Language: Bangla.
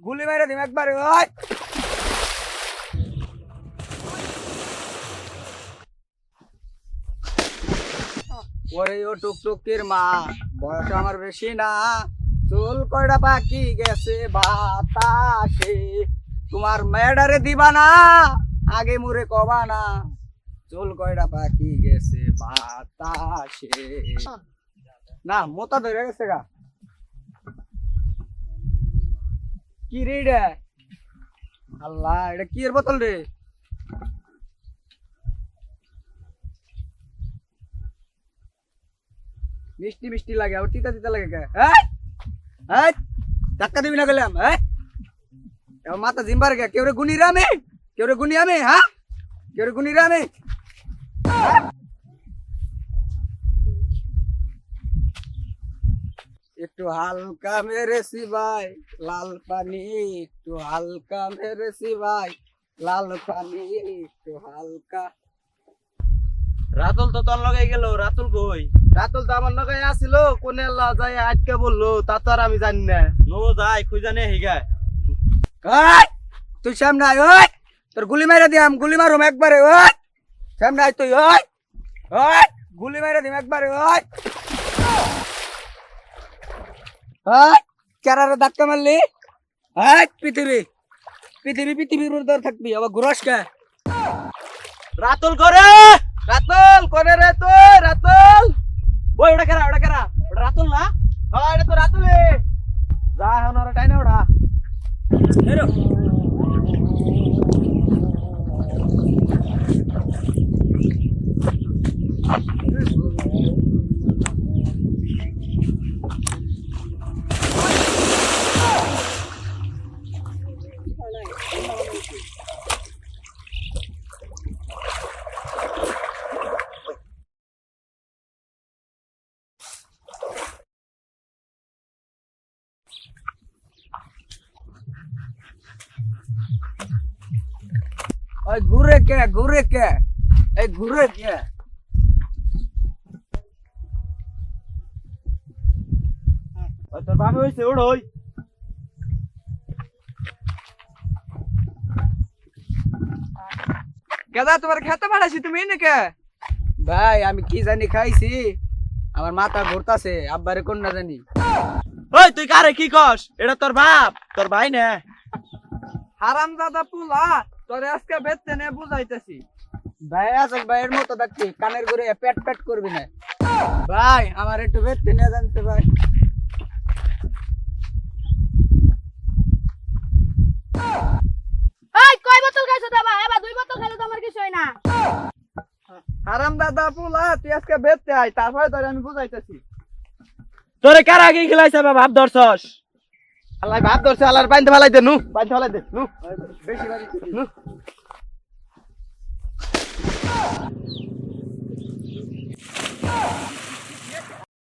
গুলি মেরে দিম একবারে। ওরে ও টুকটুকির মা, বয়স আমার বেশি না, চুল কয়টা পাকি গেছে বাতাসে, তোমার মেডারে দিবা না, আগে মুরে কবা না, চুল কয়টা পাকি গেছে বাতাসে। না মোতা ধরে গেছে গা। কি রে এটা? আল্লাহ, এটা কি এর বোতল রে? মিষ্টি মিষ্টি লাগে, আবার তিতা তিতা লাগে কে? ধাক্কা দিবি না গেলাম। মাথা জিম্বার কে? কেউ রে গুনি রে আমি? কেউ রে গুনি আমি? হ্যাঁ, কেউ রে গুনি রে আমি? একটু হালকা মেরেছি ভাই লাল পানি, একটু হালকা মেরেছি ভাই লাল পানি, একটু হালকা। রাতুল তো তোর লগে গেল, রাতুল কই? রাতুল তো আমার লগে আসিল, কোনে আল্লাহ যাই আটকে বললো, তা তো আর আমি জানি না। নো যাই খুঁজা নে হিগায়। তুই সামনে আয়, ওই তোর গুলি মেরে দিয়াম, গুলি মারুম একবারে। ওই সামনে আয় তুই, ওই ওই গুলি মেরে দিম একবারে। ওই চারারে ধাক্কা মারলি, পৃথিবী পৃথিবী পৃথিবীর উপর থাকবি, আবার ঘুরস কে? রাতুল করে, রাতুল করে রে তুই, রাতুল। ওই ওটা কেরা, ওটা কেরা? ওটা রাতুল না? হ্যাঁ এটা তো রাতুলে। যা এখন ওরা টাইনে ওঠা। ওই ঘুরে কে, ঘুরে কে, এই ঘুরে কে? ওই তোর বাপে হইছে, ওড় ওই। কেদা তোমার খেতে পাঠাইছি, তুমি এনে কে? ভাই আমি কি জানি খাইছি, আমার মাথা ঘুরতাছে, আব্বারে কোন না জানি। ওই তুই কারে কি কস? এটা তোর বাপ, তোর ভাই না? হারাম দাদা পুলা, তোরে আজকে বেচতে নে বুঝাইতেছি। ভাই আছে ভাইয়ের মতো দেখছি, কানের ঘুরে পেট পেট করবি না। ভাই আমার একটু বেচতে নিয়ে জানতে ভাই। এই কয় বোতল খাইছো দাবা? এবার দুই বোতল খাইলে তো আমার কিছু হয় না। হারাম দাদা পুলা, তুই আজকে বেচতে আয়, তারপরে তোরে আমি বুঝাইতেছি। তোরে কারা আগে খেলাইছে বাপ ধরছস? আল্লাহ ভাব ধরছে, আল্লাহর বাইন্ধে ফেলাই দে, নু বাইন্ধে ফেলাই দে, নু বেশি বাড়ি নু।